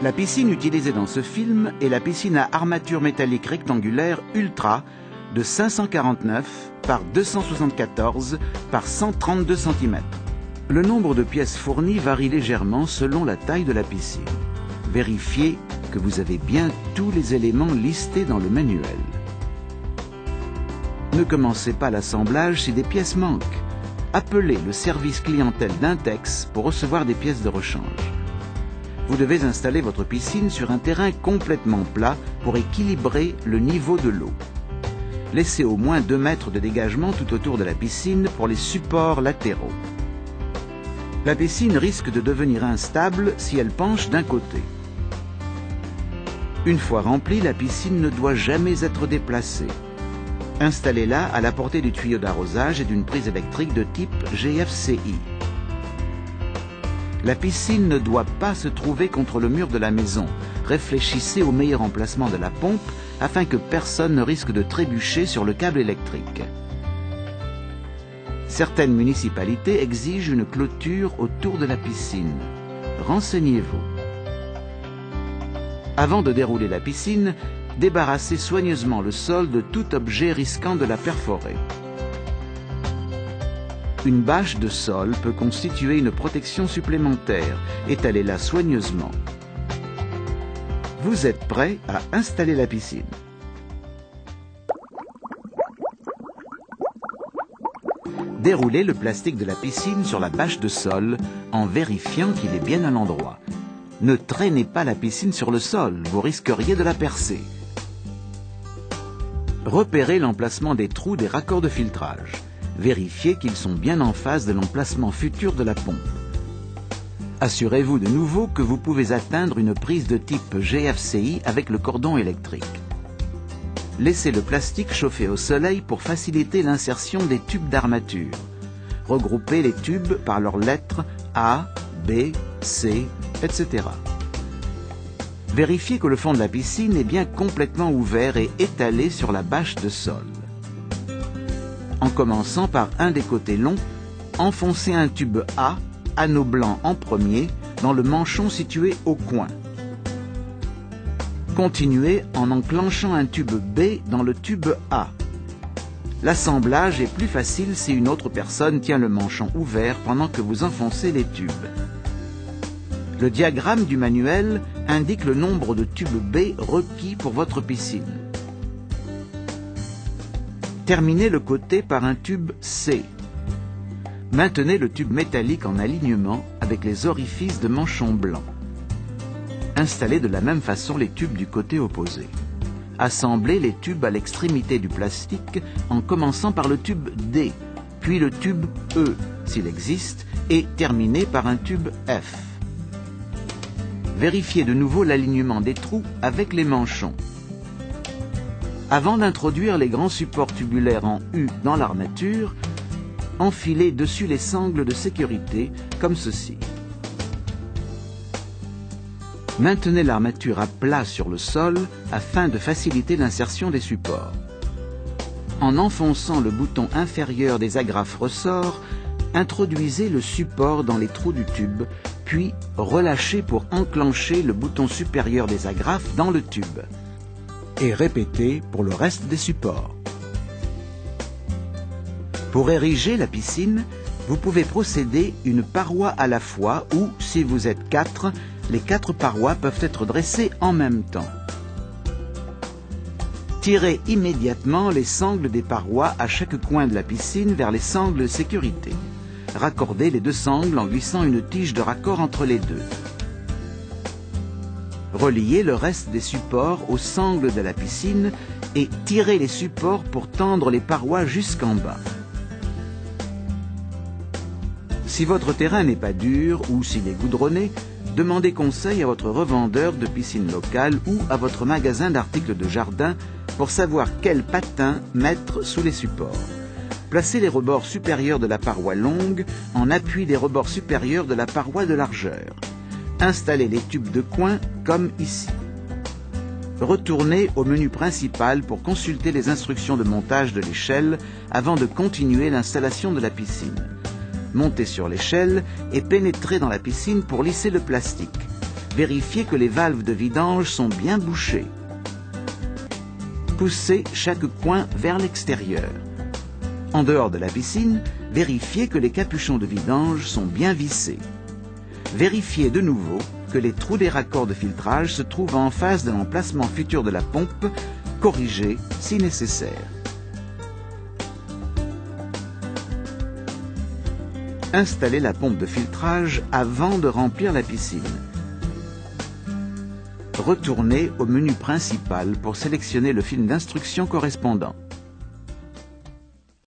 La piscine utilisée dans ce film est la piscine à armature métallique rectangulaire Ultra de 549 par 274 par 132 cm. Le nombre de pièces fournies varie légèrement selon la taille de la piscine. Vérifiez que vous avez bien tous les éléments listés dans le manuel. Ne commencez pas l'assemblage si des pièces manquent. Appelez le service clientèle d'Intex pour recevoir des pièces de rechange. Vous devez installer votre piscine sur un terrain complètement plat pour équilibrer le niveau de l'eau. Laissez au moins 2 mètres de dégagement tout autour de la piscine pour les supports latéraux. La piscine risque de devenir instable si elle penche d'un côté. Une fois remplie, la piscine ne doit jamais être déplacée. Installez-la à la portée du tuyau d'arrosage et d'une prise électrique de type GFCI. La piscine ne doit pas se trouver contre le mur de la maison. Réfléchissez au meilleur emplacement de la pompe afin que personne ne risque de trébucher sur le câble électrique. Certaines municipalités exigent une clôture autour de la piscine. Renseignez-vous. Avant de dérouler la piscine, débarrassez soigneusement le sol de tout objet risquant de la perforer. Une bâche de sol peut constituer une protection supplémentaire. Étalez-la soigneusement. Vous êtes prêt à installer la piscine. Déroulez le plastique de la piscine sur la bâche de sol en vérifiant qu'il est bien à l'endroit. Ne traînez pas la piscine sur le sol, vous risqueriez de la percer. Repérez l'emplacement des trous des raccords de filtrage. Vérifiez qu'ils sont bien en face de l'emplacement futur de la pompe. Assurez-vous de nouveau que vous pouvez atteindre une prise de type GFCI avec le cordon électrique. Laissez le plastique chauffer au soleil pour faciliter l'insertion des tubes d'armature. Regroupez les tubes par leurs lettres A, B, C, etc. Vérifiez que le fond de la piscine est bien complètement ouvert et étalé sur la bâche de sol. En commençant par un des côtés longs, enfoncez un tube A, anneau blanc en premier, dans le manchon situé au coin. Continuez en enclenchant un tube B dans le tube A. L'assemblage est plus facile si une autre personne tient le manchon ouvert pendant que vous enfoncez les tubes. Le diagramme du manuel indique le nombre de tubes B requis pour votre piscine. Terminez le côté par un tube C. Maintenez le tube métallique en alignement avec les orifices de manchon blanc. Installez de la même façon les tubes du côté opposé. Assemblez les tubes à l'extrémité du plastique en commençant par le tube D, puis le tube E, s'il existe, et terminez par un tube F. Vérifiez de nouveau l'alignement des trous avec les manchons. Avant d'introduire les grands supports tubulaires en U dans l'armature, enfilez dessus les sangles de sécurité, comme ceci. Maintenez l'armature à plat sur le sol afin de faciliter l'insertion des supports. En enfonçant le bouton inférieur des agrafes ressorts, introduisez le support dans les trous du tube, puis relâchez pour enclencher le bouton supérieur des agrafes dans le tube. Et répétez pour le reste des supports. Pour ériger la piscine, vous pouvez procéder une paroi à la fois ou, si vous êtes 4, les 4 parois peuvent être dressées en même temps. Tirez immédiatement les sangles des parois à chaque coin de la piscine vers les sangles de sécurité. Raccordez les 2 sangles en glissant une tige de raccord entre les deux. Reliez le reste des supports aux sangles de la piscine et tirez les supports pour tendre les parois jusqu'en bas. Si votre terrain n'est pas dur ou s'il est goudronné, demandez conseil à votre revendeur de piscine locale ou à votre magasin d'articles de jardin pour savoir quel patin mettre sous les supports. Placez les rebords supérieurs de la paroi longue en appui des rebords supérieurs de la paroi de largeur. Installez les tubes de coin comme ici. Retournez au menu principal pour consulter les instructions de montage de l'échelle avant de continuer l'installation de la piscine. Montez sur l'échelle et pénétrez dans la piscine pour lisser le plastique. Vérifiez que les valves de vidange sont bien bouchées. Poussez chaque coin vers l'extérieur. En dehors de la piscine, vérifiez que les capuchons de vidange sont bien vissés. Vérifiez de nouveau que les trous des raccords de filtrage se trouvent en face de l'emplacement futur de la pompe, corrigez si nécessaire. Installez la pompe de filtrage avant de remplir la piscine. Retournez au menu principal pour sélectionner le film d'instruction correspondant.